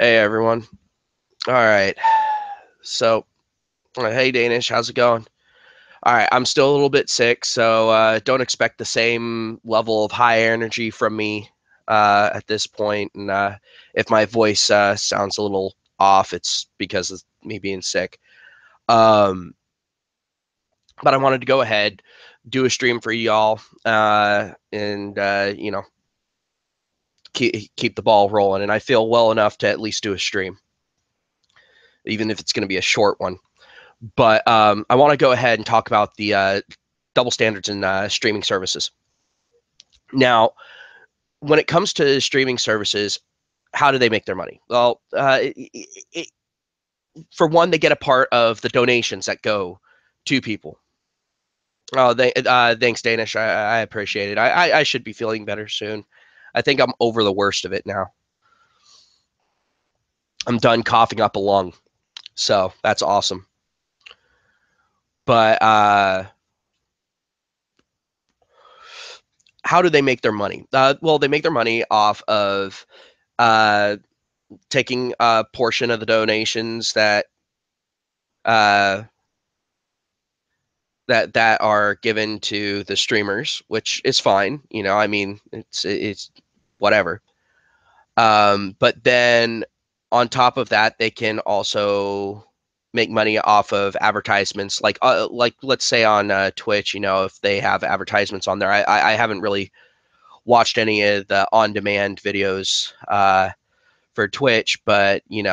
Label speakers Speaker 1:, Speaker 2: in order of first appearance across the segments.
Speaker 1: Hey everyone. All right. So, hey Danish, how's it going? All right, I'm still a little bit sick, so don't expect the same level of high energy from me at this point. And if my voice sounds a little off, it's because of me being sick. Um, but I wanted to go ahead, do a stream for y'all, and keep the ball rolling. And I feel well enough to at least do a stream, even if it's going to be a short one. But I want to go ahead and talk about the double standards in streaming services. Now, when it comes to streaming services, how do they make their money? Well, for one, they get a part of the donations that go to people. Oh, thanks, Danish. I appreciate it. I should be feeling better soon. I think I'm over the worst of it now. I'm done coughing up a lung, so that's awesome. But how do they make their money? Well, they make their money off of uh, taking a portion of the donations uh, that are given to the streamers, which is fine. I mean, it's whatever. But then on top of that, they can also make money off of advertisements, like let's say on Twitch. If they have advertisements on there, I haven't really watched any of the on-demand videos for Twitch, but you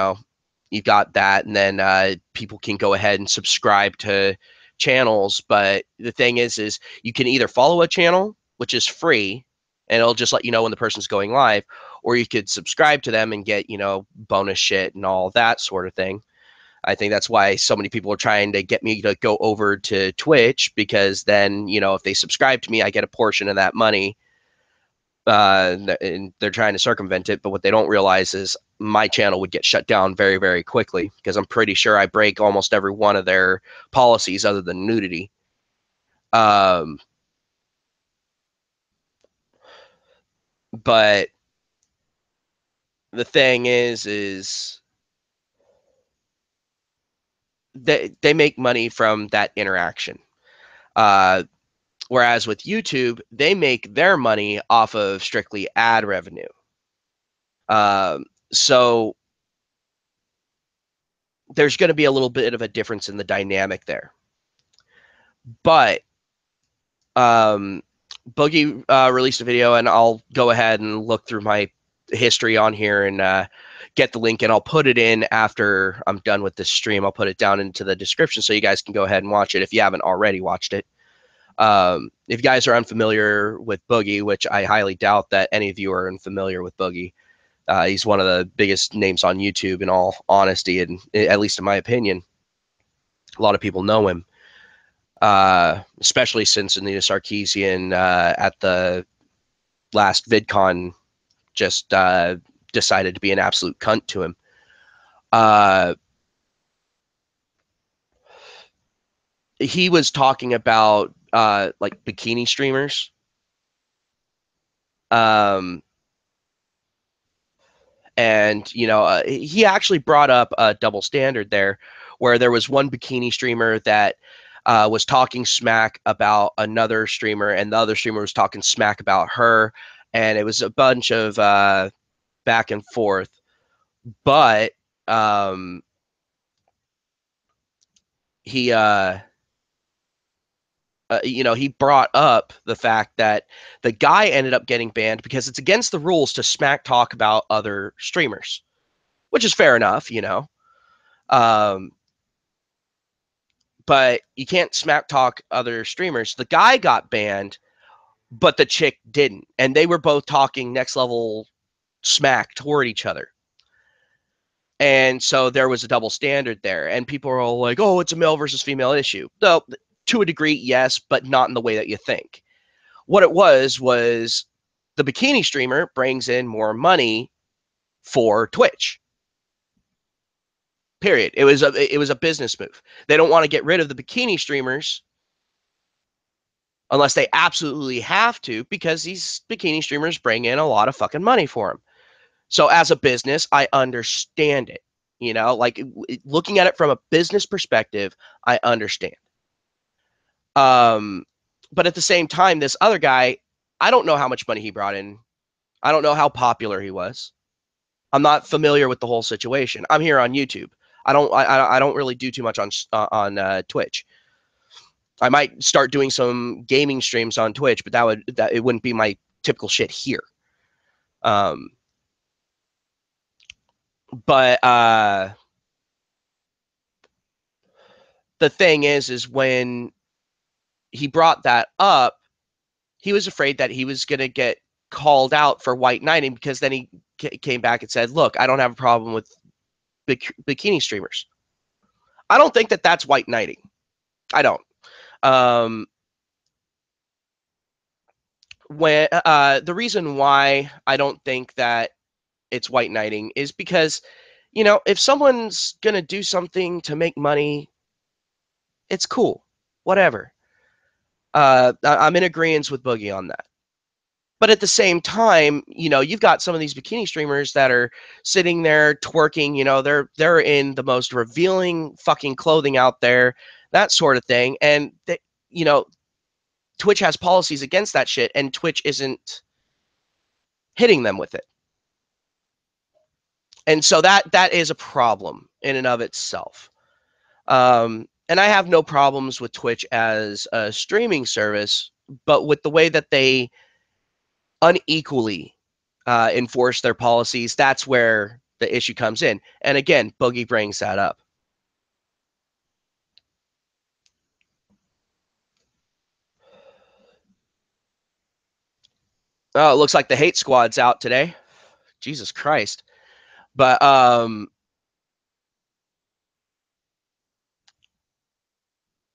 Speaker 1: got that, and then people can go ahead and subscribe to channels. But the thing is you can either follow a channel, which is free, and it'll just let you know when the person's going live, or you could subscribe to them and get bonus shit and all that sort of thing. I think that's why so many people are trying to get me to go over to Twitch, because then if they subscribe to me, I get a portion of that money. And they're trying to circumvent it, but what they don't realize is my channel would get shut down very, very quickly, because I'm pretty sure I break almost every one of their policies other than nudity. Um, but the thing is they make money from that interaction. Uh, Whereas with YouTube, they make their money off of strictly ad revenue. So there's going to be a little bit of a difference in the dynamic there. But Boogie released a video, and I'll go ahead and look through my history on here and get the link, and I'll put it in after I'm done with this stream. I'll put it down into the description so you guys can go ahead and watch it if you haven't already watched it. If you guys are unfamiliar with Boogie, which I highly doubt that any of you are unfamiliar with Boogie, he's one of the biggest names on YouTube, in all honesty, and at least in my opinion. A lot of people know him. Especially since Anita Sarkeesian at the last VidCon just decided to be an absolute cunt to him. He was talking about like bikini streamers. And he actually brought up a double standard there, where there was one bikini streamer that was talking smack about another streamer, and the other streamer was talking smack about her, and it was a bunch of back and forth. But he he brought up the fact that the guy ended up getting banned because it's against the rules to smack talk about other streamers, which is fair enough. Um, but you can't smack talk other streamers. The guy got banned, but the chick didn't, and they were both talking next level smack toward each other. And so there was a double standard there, and people are all like, "Oh, it's a male versus female issue." Though, to a degree, yes, but not in the way that you think. What it was the bikini streamer brings in more money for Twitch. Period. It was a business move. They don't want to get rid of the bikini streamers unless they absolutely have to, because these bikini streamers bring in a lot of fucking money for them. So as a business, I understand it. You know, like looking at it from a business perspective, I understand. Um, but at the same time, this other guy, I don't know how much money he brought in. I don't know how popular he was. I'm not familiar with the whole situation. I'm here on YouTube. I don't really do too much on Twitch. I might start doing some gaming streams on Twitch, but that it wouldn't be my typical shit here. Um, but the thing is when he brought that up, he was afraid that he was going to get called out for white knighting because then he came back and said, "Look, I don't have a problem with bikini streamers." I don't think that that's white knighting. I don't. Um, when the reason why I don't think that it's white knighting is because, you know, if someone's gonna do something to make money, it's cool, whatever. I'm in agreement with Boogie on that. But at the same time, you know, you've got some of these bikini streamers that are sitting there twerking. You know, they're in the most revealing fucking clothing out there, that sort of thing, and they, you know, Twitch has policies against that shit, and Twitch isn't hitting them with it. And so that is a problem in and of itself. And I have no problems with Twitch as a streaming service, but with the way that they unequally enforce their policies, that's where the issue comes in. And again, Boogie brings that up. Oh, it looks like the hate squad's out today. Jesus Christ. But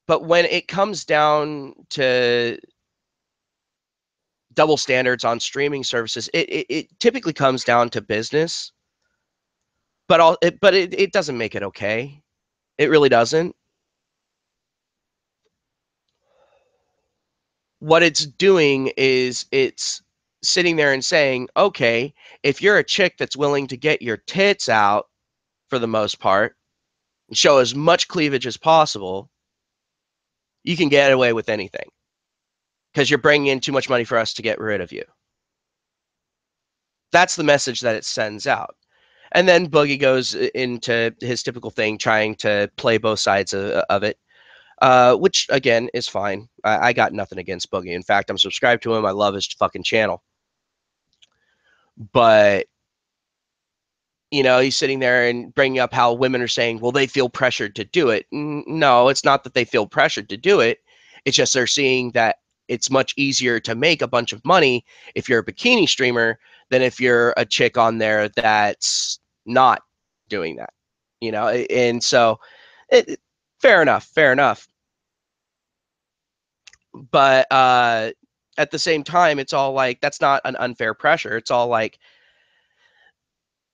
Speaker 1: when it comes down to double standards on streaming services, it typically comes down to business, but it doesn't make it okay. It really doesn't. What it's doing is it's sitting there and saying, okay, if you're a chick that's willing to get your tits out for the most part, and show as much cleavage as possible, you can get away with anything because you're bringing in too much money for us to get rid of you. That's the message that it sends out. And then Boogie goes into his typical thing, trying to play both sides of it, which again is fine. I got nothing against Boogie. In fact, I'm subscribed to him. I love his fucking channel. But you know, he's sitting there and bringing up how women are saying, well, they feel pressured to do it. No, it's not that they feel pressured to do it. It's just they're seeing that it's much easier to make a bunch of money if you're a bikini streamer than if you're a chick on there that's not doing that, you know? And so, fair enough, fair enough. But at the same time, it's all like, that's not an unfair pressure. It's all like,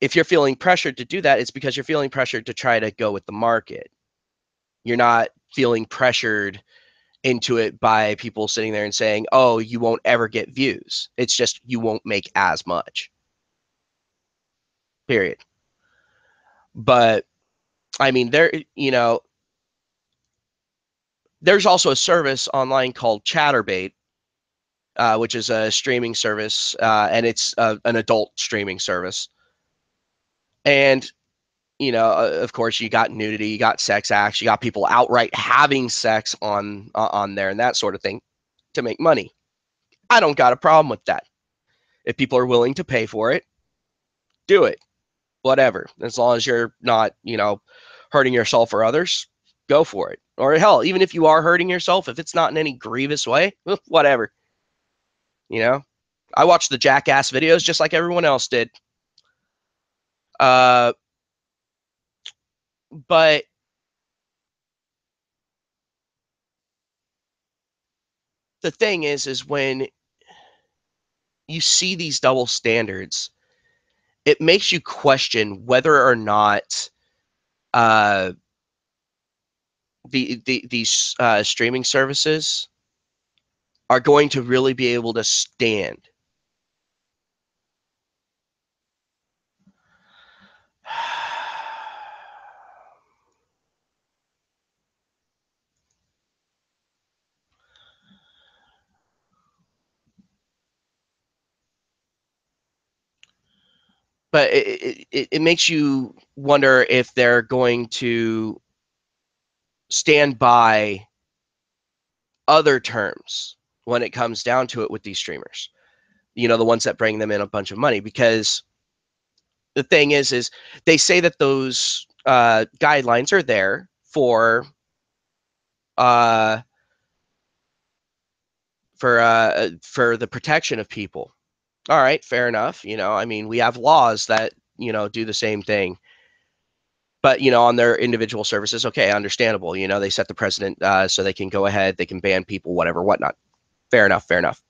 Speaker 1: if you're feeling pressured to do that, it's because you're feeling pressured to try to go with the market. You're not feeling pressured into it by people sitting there and saying, oh, you won't ever get views. It's just you won't make as much. Period. But I mean, you know, there's also a service online called Chatterbait, which is a streaming service, and it's an adult streaming service. And you know, of course, you got nudity, you got sex acts, you got people outright having sex on there and that sort of thing to make money. I don't got a problem with that. If people are willing to pay for it, do it. Whatever, as long as you're not, you know, hurting yourself or others, go for it. Or hell, even if you are hurting yourself, if it's not in any grievous way, whatever. You know, I watched the Jackass videos just like everyone else did. Uh, but the thing is when you see these double standards, it makes you question whether or not uh, these streaming services are going to really be able to stand but it makes you wonder if they're going to stand by other terms when it comes down to it with these streamers, the ones that bring them in a bunch of money. Because the thing is they say that those guidelines are there uh, for the protection of people. All right, fair enough. I mean, we have laws that do the same thing, but on their individual services, okay, understandable. They set the precedent so they can go ahead, they can ban people, whatever, whatnot. Fair enough, fair enough.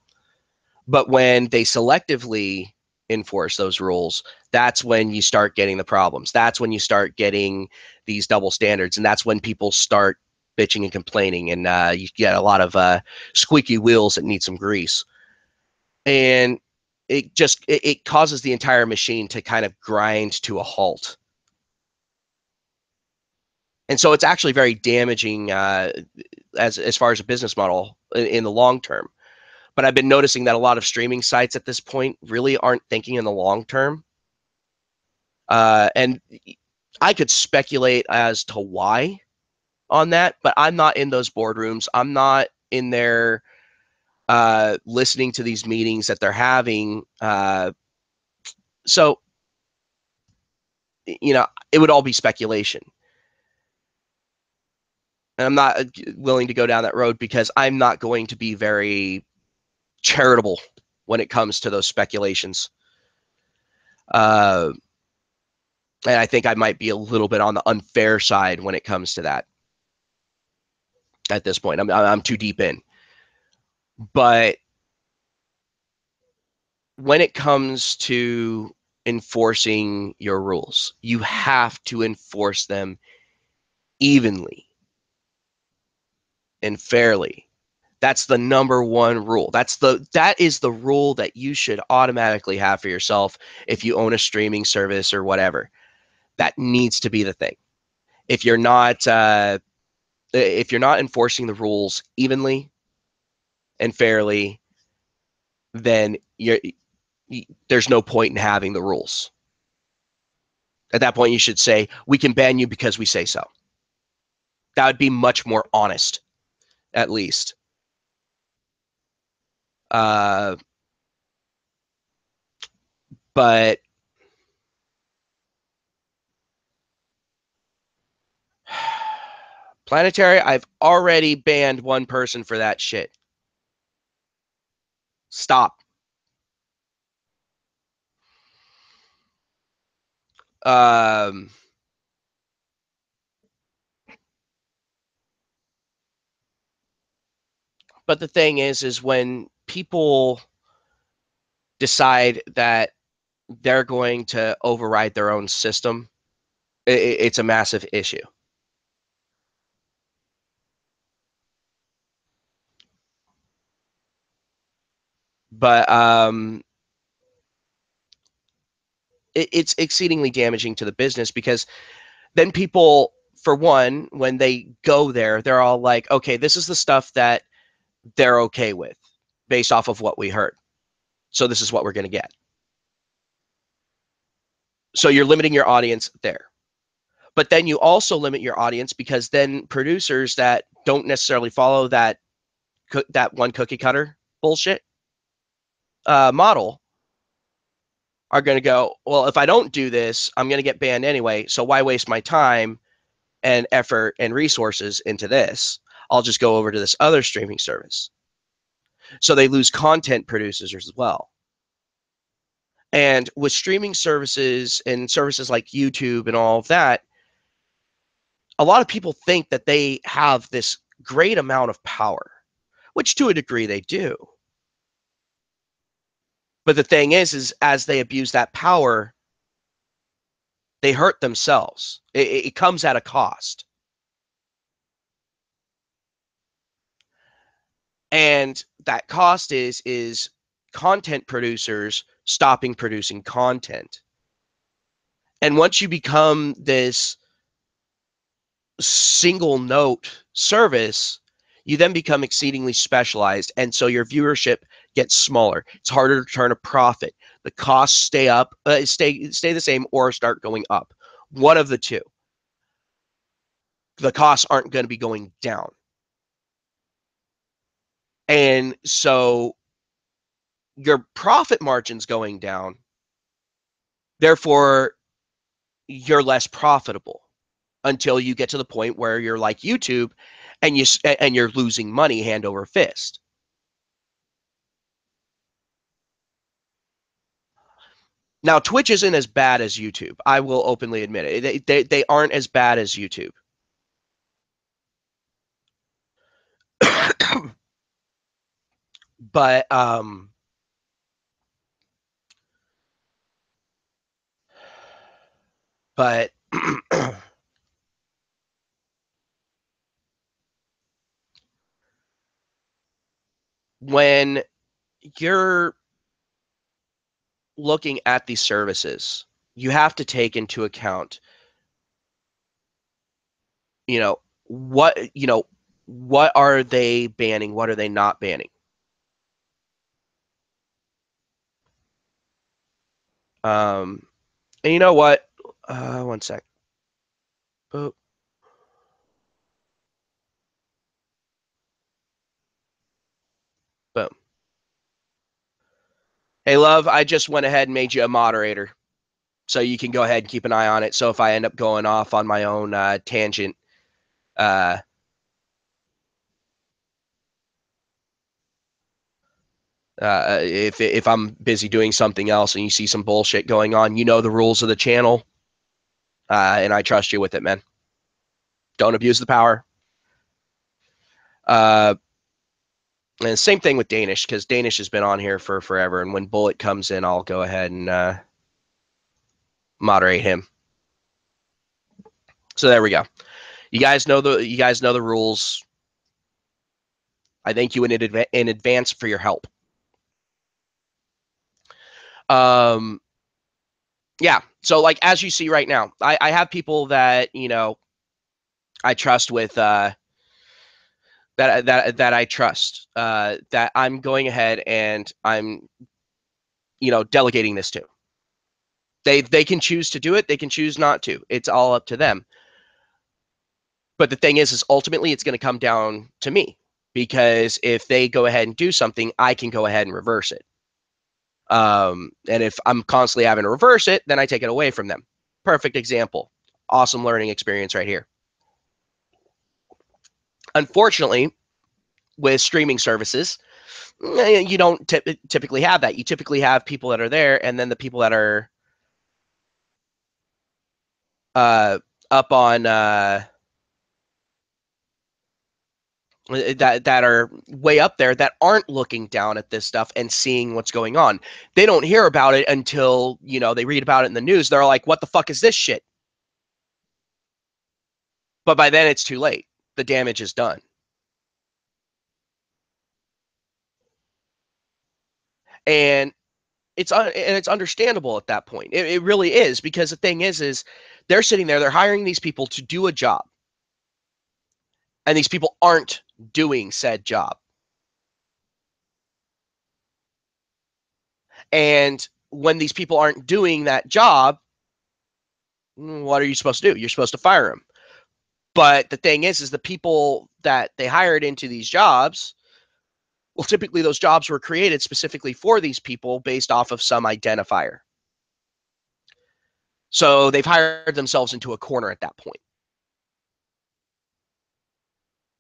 Speaker 1: But when they selectively enforce those rules, that's when you start getting the problems. That's when you start getting these double standards, and that's when people start bitching and complaining, and you get a lot of squeaky wheels that need some grease. And it causes the entire machine to kind of grind to a halt. And so it's actually very damaging as far as a business model in the long term. But I've been noticing that a lot of streaming sites at this point really aren't thinking in the long term. And I could speculate as to why on that, but I'm not in those boardrooms. I'm not in there listening to these meetings that they're having. So, it would all be speculation. And I'm not willing to go down that road because I'm not going to be very charitable when it comes to those speculations. And I think I might be a little bit on the unfair side when it comes to that at this point. I'm too deep in. But when it comes to enforcing your rules, you have to enforce them evenly and fairly. That's the number one rule. That is the rule that you should automatically have for yourself if you own a streaming service or whatever. That needs to be the thing. If you're not enforcing the rules evenly and fairly, then there's no point in having the rules. At that point, you should say, we can ban you because we say so. That would be much more honest, at least. Uh, but Planetary, I've already banned one person for that shit. Stop. Um, but the thing is when people decide that they're going to override their own system, it's a massive issue. But it's exceedingly damaging to the business because then people, for one, when they go there, they're all like, okay, this is the stuff that they're okay with based off of what we heard. So this is what we're going to get. So you're limiting your audience there. But then you also limit your audience because then producers that don't necessarily follow that one cookie cutter bullshit model are going to go, well, if I don't do this, I'm going to get banned anyway. So why waste my time and effort and resources into this? I'll just go over to this other streaming service. So they lose content producers as well. And with streaming services and services like YouTube and all of that, a lot of people think that they have this great amount of power, which to a degree they do. But the thing is as they abuse that power, they hurt themselves. It comes at a cost. And that cost is content producers stopping producing content. And once you become this single note service, you then become exceedingly specialized. And so your viewership gets smaller. It's harder to turn a profit. the costs stay the same or start going up. One of the two. The costs aren't going to be going down. And so your profit margin's going down. Therefore, you're less profitable until you get to the point where you're like YouTube and you're losing money hand over fist. Now, Twitch isn't as bad as YouTube. I will openly admit it. They aren't as bad as YouTube. But but when you're looking at these services, you have to take into account, you know, what are they banning? What are they not banning? And you know what? One sec. Oh, boom. Hey, love, I just went ahead and made you a moderator. So you can go ahead and keep an eye on it. So if I end up going off on my own tangent, uh, if I'm busy doing something else and you see some bullshit going on, you know the rules of the channel, and I trust you with it, man. Don't abuse the power. Uh, and same thing with Danish, because Danish has been on here for forever, and when Bullet comes in, I'll go ahead and moderate him. So there we go. You guys know the rules. I thank you in advance for your help. Yeah. So like as you see right now, I have people that I trust with that I trust that I'm going ahead and I'm delegating this to. They can choose to do it. They can choose not to. It's all up to them. But the thing is ultimately it's going to come down to me, because if they go ahead and do something, I can go ahead and reverse it. And if I'm constantly having to reverse it, then I take it away from them. Perfect example. Awesome learning experience right here. Unfortunately, with streaming services, you don't typically have that. You typically have people that are there, and then the people that are uh, up on that are way up there that aren't looking down at this stuff and seeing what's going on. They don't hear about it until they read about it in the news. They're like, "What the fuck is this shit?" But by then it's too late. The damage is done. And it's understandable at that point. It really is, because the thing is they're sitting there, they're hiring these people to do a job, and these people aren't doing said job. And when these people aren't doing that job, what are you supposed to do? You're supposed to fire them. But the thing is the people that they hired into these jobs, well, typically those jobs were created specifically for these people based off of some identifier. So they've hired themselves into a corner at that point.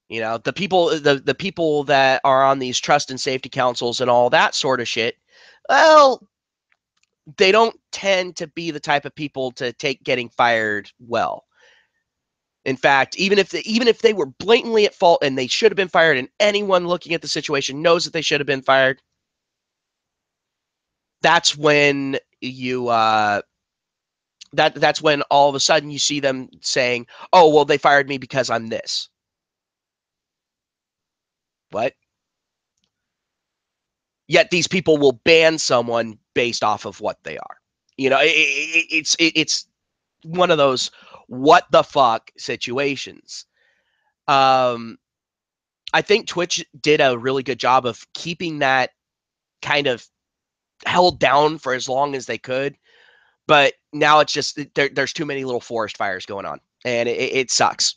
Speaker 1: The people that are on these trust and safety councils and all that sort of shit, well, they don't tend to be the type of people to take getting fired well. In fact, even if they were blatantly at fault and they should have been fired, and anyone looking at the situation knows that they should have been fired, that's when that's when all of a sudden you see them saying, "Oh, well, they fired me because I'm this." What? Yet these people will ban someone based off of what they are. It's one of those what the fuck situations. Um, I think Twitch did a really good job of keeping that kind of held down for as long as they could. But now it's just there's too many little forest fires going on, and it sucks.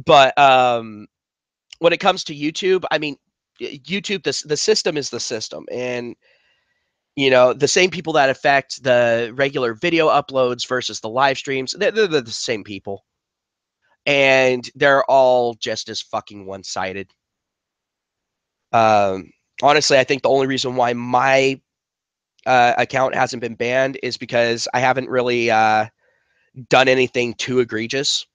Speaker 1: But when it comes to YouTube, I mean, YouTube, the system is the system, and the same people that affect the regular video uploads versus the live streams, they're the same people, and they're all just as fucking one-sided. Um, Honestly, I think the only reason why my account hasn't been banned is because I haven't really done anything too egregious,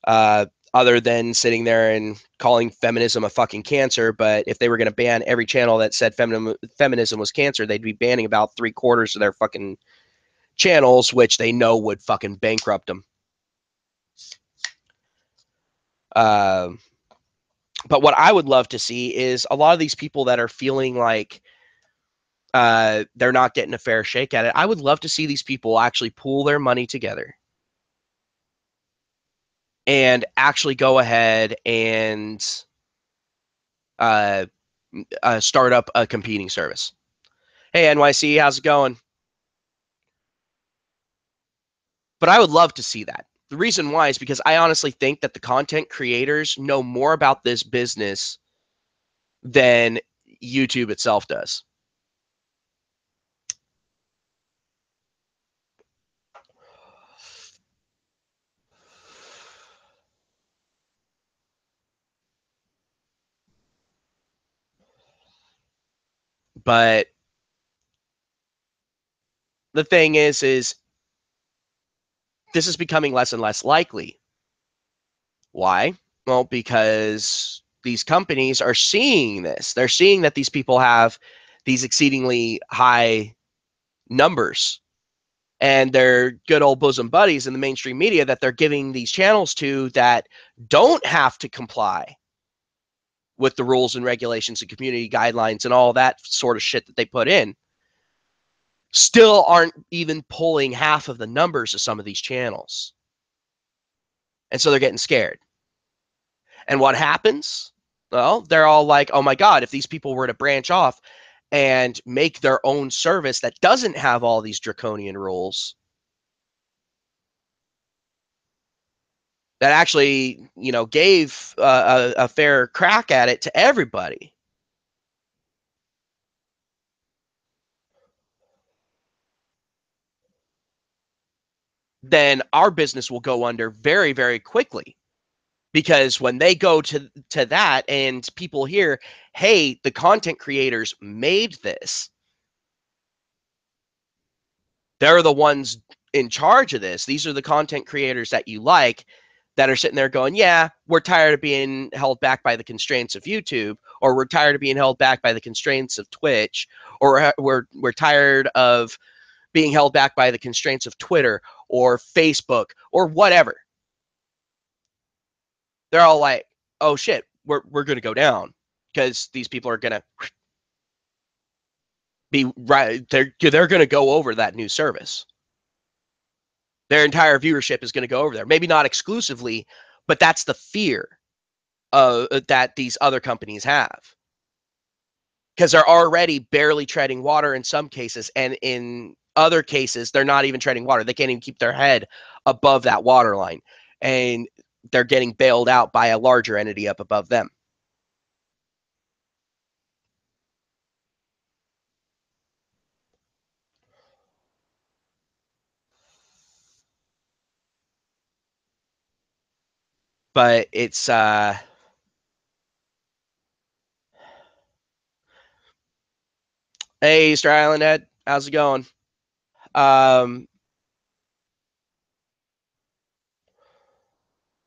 Speaker 1: other than sitting there and calling feminism a fucking cancer. But if they were going to ban every channel that said feminism was cancer, they'd be banning about 3/4 of their fucking channels, which they know would fucking bankrupt them. Uh, but what I would love to see is a lot of these people that are feeling like they're not getting a fair shake at it. I would love to see these people actually pool their money together and actually go ahead and uh, start up a competing service. Hey, NYC, how's it going? But I would love to see that. The reason why is because I honestly think that the content creators know more about this business than YouTube itself does. But the thing is this is becoming less and less likely. Why? Well, because these companies are seeing this. They're seeing that these people have these exceedingly high numbers, and they're good old bosom buddies in the mainstream media that they're giving these channels to that don't have to comply with the rules and regulations and community guidelines and all that sort of shit that they put in, still aren't even pulling half of the numbers of some of these channels. And so they're getting scared. And what happens? Well, they're all like, oh my God, if these people were to branch off and make their own service that doesn't have all these draconian rules, that actually, gave a fair crack at it to everybody, then our business will go under very, very quickly. Because when they go to that and people hear, hey, the content creators made this, they're the ones in charge of this. These are the content creators that you like, that are sitting there going, yeah, we're tired of being held back by the constraints of YouTube, or we're tired of being held back by the constraints of Twitch, or we're tired of being held back by the constraints of Twitter or Facebook or whatever. They're all like, oh shit, we're going to go down because these people are going to be right. They're going to go over that new service. Their entire viewership is going to go over there. Maybe not exclusively, but that's the fear that these other companies have, because they're already barely treading water in some cases, and in other cases they're not even treading water. They can't even keep their head above that water line, and they're getting bailed out by a larger entity up above them. But it's hey, Easter Island Ed, how's it going? um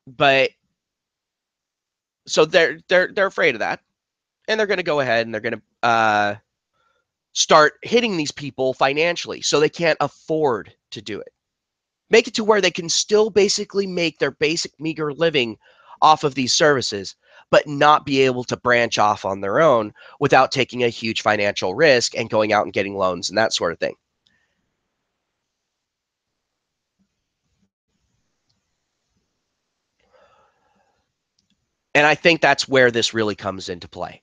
Speaker 1: but so they're afraid of that, and they're going to go ahead and they're going to start hitting these people financially so they can't afford to do it. Make it to where they can still basically make their basic meager living off of these services, but not be able to branch off on their own without taking a huge financial risk and going out and getting loans and that sort of thing. And I think that's where this really comes into play.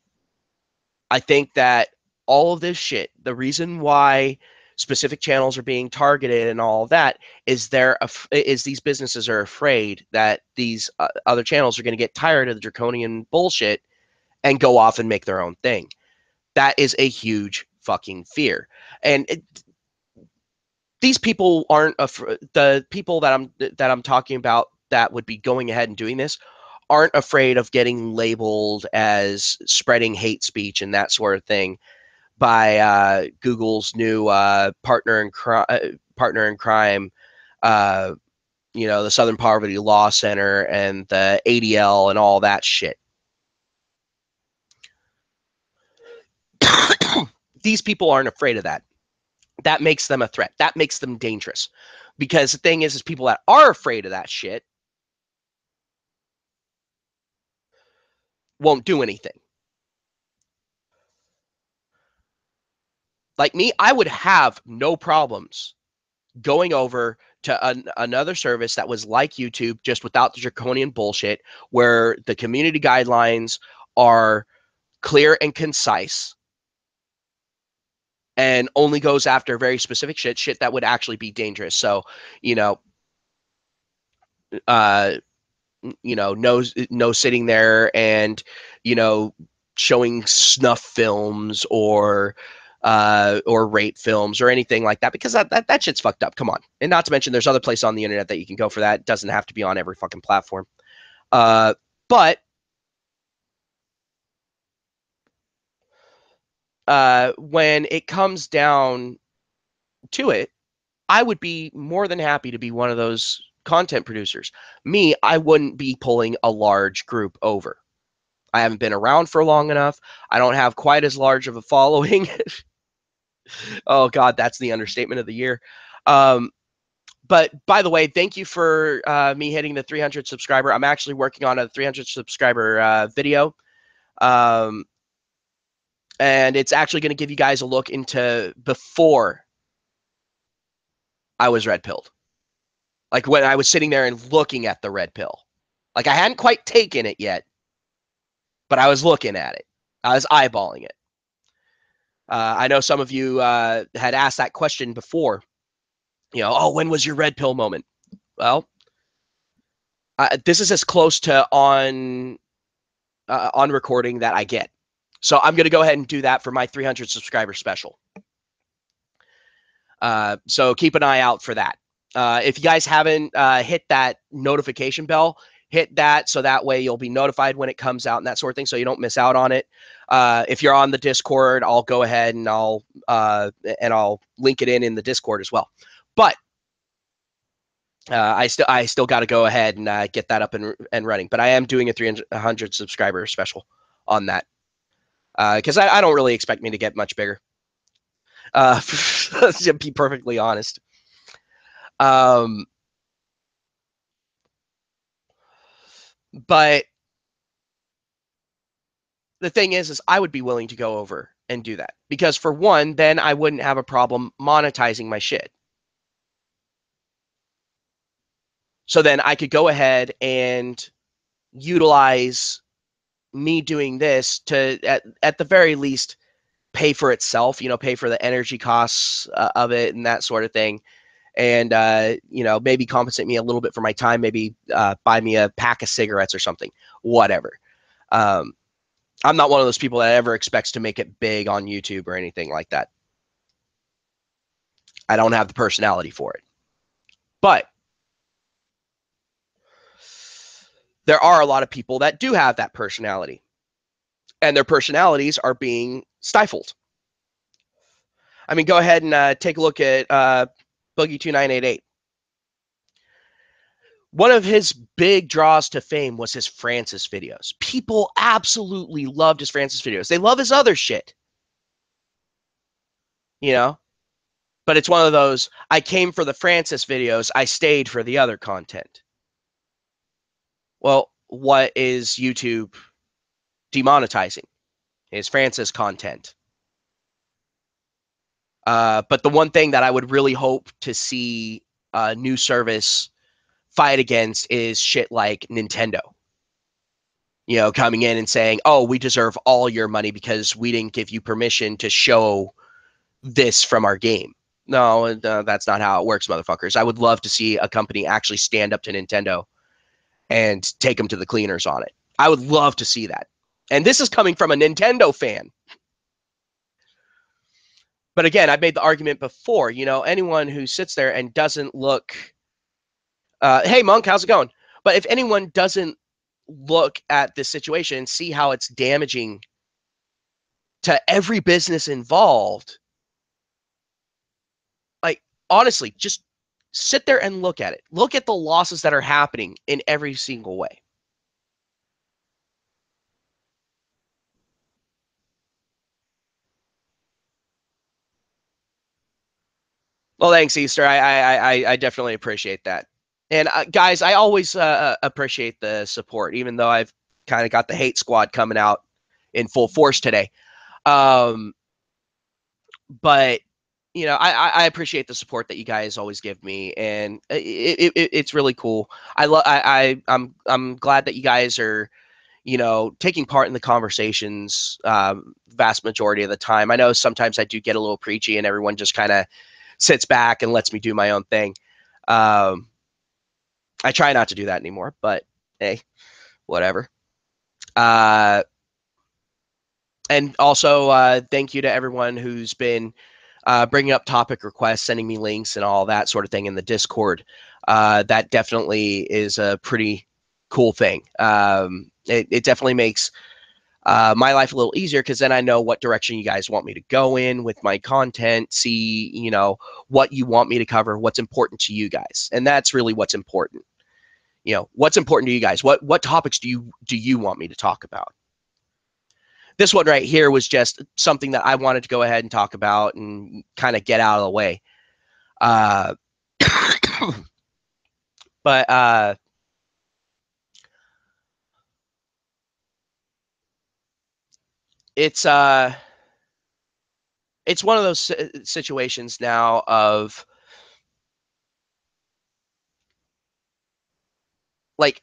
Speaker 1: I think that all of this shit, the reason why specific channels are being targeted and all of that is these businesses are afraid that these other channels are going to get tired of the draconian bullshit and go off and make their own thing. That is a huge fucking fear. And these people aren't the people that I'm talking about that would be going ahead and doing this aren't afraid of getting labeled as spreading hate speech and that sort of thing by Google's new partner in crime, the Southern Poverty Law Center and the ADL and all that shit. These people aren't afraid of that. That makes them a threat. That makes them dangerous. Because the thing is people that are afraid of that shit won't do anything. Like me, I would have no problems going over to another service that was like YouTube, just without the draconian bullshit, where the community guidelines are clear and concise and only goes after very specific shit that would actually be dangerous. So, uh, no sitting there and, showing snuff films or rape films or anything like that, because that shit's fucked up. Come on. And not to mention there's other places on the internet that you can go for that. It doesn't have to be on every fucking platform. But when it comes down to it, I would be more than happy to be one of those content producers. Me, I wouldn't be pulling a large group over. I haven't been around for long enough. I don't have quite as large of a following. Oh God, that's the understatement of the year. But by the way, thank you for me hitting the 300 subscriber. I'm actually working on a 300 subscriber video. And it's actually going to give you guys a look into before I was red pilled. Like when I was sitting there and looking at the red pill. Like I hadn't quite taken it yet, but I was looking at it. I was eyeballing it. I know some of you had asked that question before. Oh, when was your red pill moment? Well, this is as close to on recording that I get. So I'm going to go ahead and do that for my 300 subscriber special. So keep an eye out for that. If you guys haven't hit that notification bell, hit that so that way you'll be notified when it comes out and that sort of thing, so you don't miss out on it. If you're on the Discord, I'll go ahead and I'll link it in the Discord as well. But I still got to go ahead and get that up and running. But I am doing a 300 subscriber special on that because I don't really expect me to get much bigger. To be perfectly honest. But the thing is I would be willing to go over and do that because for one, then I wouldn't have a problem monetizing my shit. So then I could go ahead and utilize me doing this to, at the very least, pay for itself, pay for the energy costs of it and that sort of thing. And, maybe compensate me a little bit for my time, maybe buy me a pack of cigarettes or something, whatever. I'm not one of those people that ever expects to make it big on YouTube or anything like that. I don't have the personality for it. But there are a lot of people that do have that personality. And their personalities are being stifled. I mean, go ahead and take a look at Boogie2988. One of his big draws to fame was his Francis videos. People absolutely loved his Francis videos. They love his other shit. But it's one of those, I came for the Francis videos, I stayed for the other content. Well, what is YouTube demonetizing? Is Francis content. But the one thing that I would really hope to see a new service fight against is shit like Nintendo. coming in and saying, oh, we deserve all your money because we didn't give you permission to show this from our game. No, that's not how it works, motherfuckers. I would love to see a company actually stand up to Nintendo and take them to the cleaners on it. I would love to see that. And this is coming from a Nintendo fan. But again, I've made the argument before, anyone who sits there and doesn't look, hey, Monk, how's it going? But if anyone doesn't look at this situation and see how it's damaging to every business involved, like, honestly, just sit there and look at it. Look at the losses that are happening in every single way. Well, thanks, Easter. I definitely appreciate that. And guys, I always appreciate the support, even though I've kind of got the hate squad coming out in full force today. Um, but I appreciate the support that you guys always give me, and it's really cool. I'm glad that you guys are taking part in the conversations. Vast majority of the time, I know sometimes I do get a little preachy, and everyone just kind of sits back and lets me do my own thing. Um, I try not to do that anymore, but hey, whatever. Uh, and also, thank you to everyone who's been bringing up topic requests, sending me links, and all that sort of thing in the Discord. That definitely is a pretty cool thing. It definitely makes my life a little easier because then I know what direction you guys want me to go in with my content, see, what you want me to cover, what's important to you guys. And that's really what's important. What's important to you guys? What topics do you want me to talk about? This one right here was just something that I wanted to go ahead and talk about and kind of get out of the way. Uh, but it's uh, it's one of those situations now of like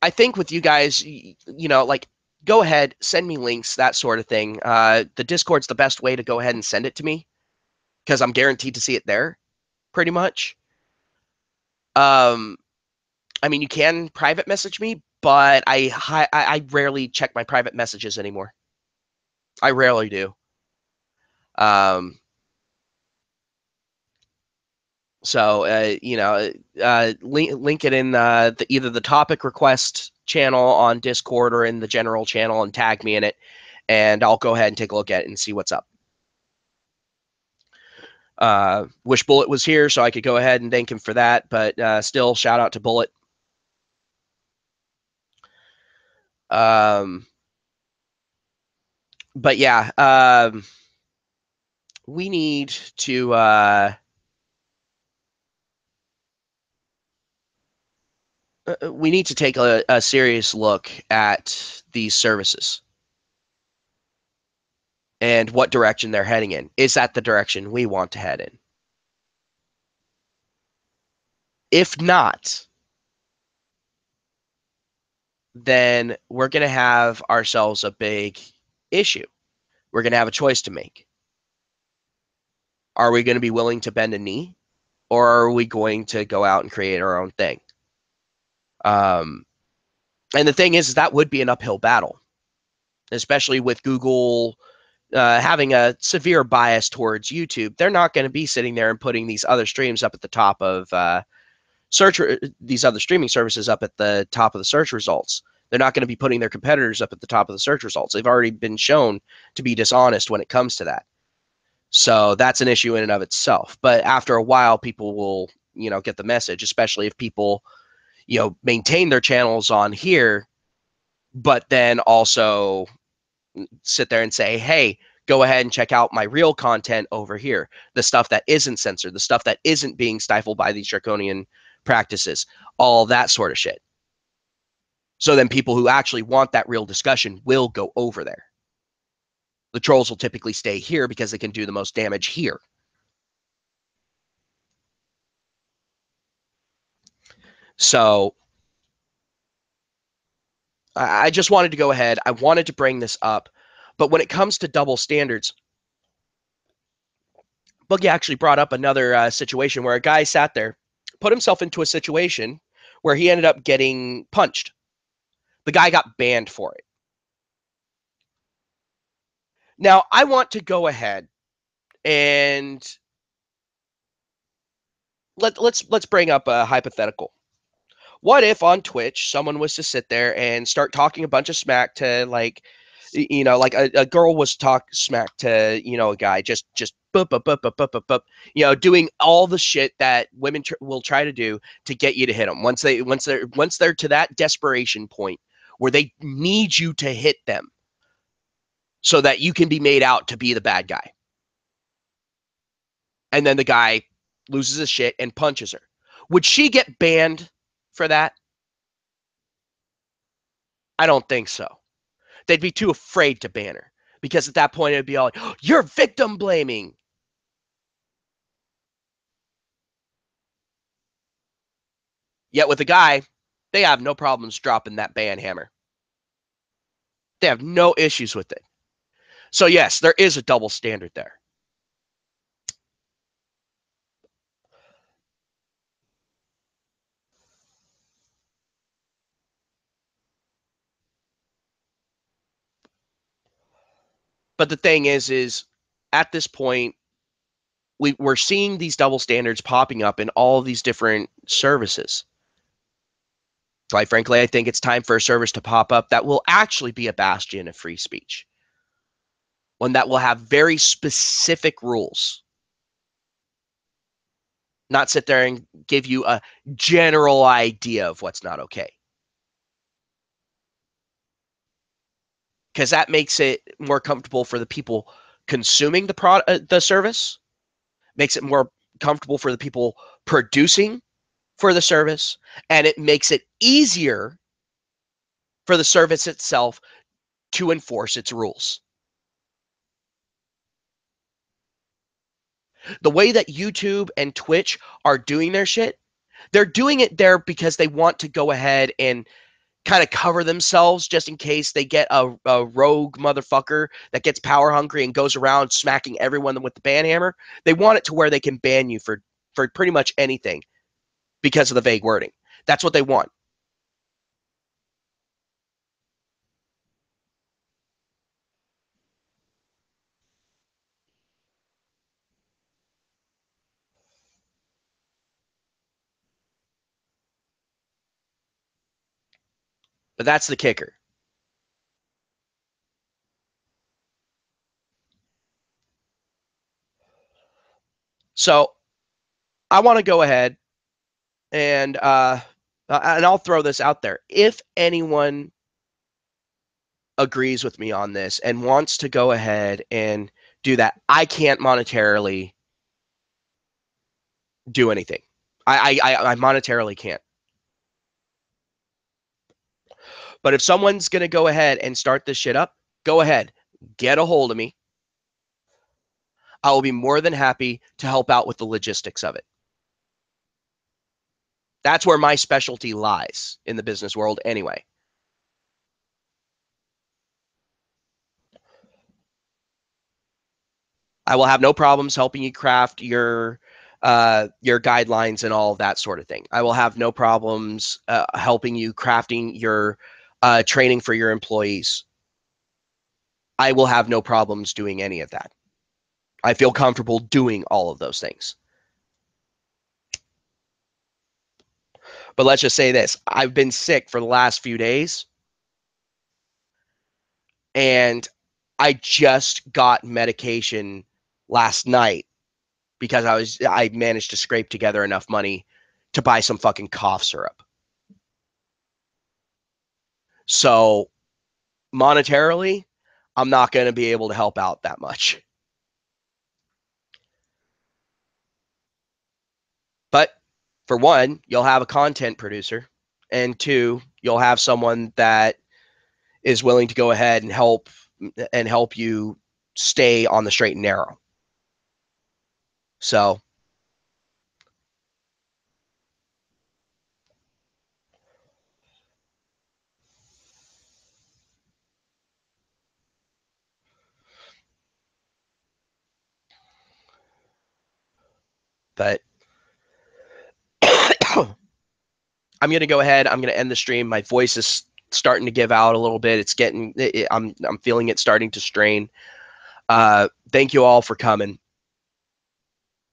Speaker 1: I think with you guys, like go ahead, send me links, that sort of thing. The Discord's the best way to go ahead and send it to me because I'm guaranteed to see it there, pretty much. Um, I mean, you can private message me, but I rarely check my private messages anymore. I rarely do. Um, so link it in either the topic request channel on Discord or in the general channel and tag me in it, and I'll go ahead and take a look at it and see what's up. Wish Bullet was here so I could go ahead and thank him for that, but still, shout out to Bullet. Um, but yeah, we need to take a serious look at these services and what direction they're heading in. Is that the direction we want to head in? If not, then we're going to have ourselves a big issue. We're going to have a choice to make. Are we going to be willing to bend a knee, or are we going to go out and create our own thing? Um, and the thing is that would be an uphill battle, especially with Google having a severe bias towards YouTube. They're not going to be sitting there and putting these other streams up at the top of these other streaming services up at the top of the search results. They're not going to be putting their competitors up at the top of the search results. They've already been shown to be dishonest when it comes to that. So that's an issue in and of itself. But after a while, people will, get the message, especially if people, maintain their channels on here, but then also sit there and say, hey, go ahead and check out my real content over here. The stuff that isn't censored, the stuff that isn't being stifled by these draconian practices, all that sort of shit. So then people who actually want that real discussion will go over there. The trolls will typically stay here because they can do the most damage here. So I just wanted to go ahead. I wanted to bring this up. But when it comes to double standards, Boogie actually brought up another situation where a guy sat there, put himself into a situation where he ended up getting punched. The guy got banned for it. Now, I want to go ahead and let's bring up a hypothetical. What if on Twitch someone was to sit there and start talking a bunch of smack to like a girl was talk smack to a guy just bup, bup, bup, bup, bup, bup, bup, doing all the shit that women will try to do to get you to hit them once they're to that desperation point where they need you to hit them so that you can be made out to be the bad guy, and then the guy loses his shit and punches her. Would she get banned for that? I don't think so. They'd be too afraid to ban her because at that point it'd be all like, oh, you're victim blaming. Yet with a guy, they have no problems dropping that ban hammer. They have no issues with it. So yes, there is a double standard there. But the thing is at this point, we're seeing these double standards popping up in all of these different services. Quite frankly, I think it's time for a service to pop up that will actually be a bastion of free speech. One that will have very specific rules, not sit there and give you a general idea of what's not okay. Because that makes it more comfortable for the people consuming the service, makes it more comfortable for the people producing for the service, and it makes it easier for the service itself to enforce its rules. The way that YouTube and Twitch are doing their shit, they're doing it there because they want to go ahead and kind of cover themselves just in case they get a rogue motherfucker that gets power hungry and goes around smacking everyone with the ban hammer. They want it to where they can ban you for pretty much anything because of the vague wording. That's what they want. But that's the kicker. So I want to go ahead and I'll throw this out there. If anyone agrees with me on this and wants to go ahead and do that, I can't monetarily do anything. I monetarily can't. But if someone's going to go ahead and start this shit up, go ahead, get a hold of me. I will be more than happy to help out with the logistics of it. That's where my specialty lies in the business world anyway. I will have no problems helping you craft your guidelines and all of that sort of thing. I will have no problems helping you crafting your training for your employees. I will have no problems doing any of that. I feel comfortable doing all of those things. But let's just say this. I've been sick for the last few days, and I just got medication last night because I managed to scrape together enough money to buy some fucking cough syrup. So monetarily, I'm not going to be able to help out that much. But for one, you'll have a content producer, and two, you'll have someone that is willing to go ahead and help you stay on the straight and narrow. So But I'm gonna go ahead. I'm gonna end the stream. My voice is starting to give out a little bit. It's getting. I'm feeling it starting to strain. Thank you all for coming.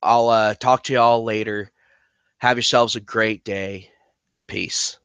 Speaker 1: I'll talk to y'all later. Have yourselves a great day. Peace.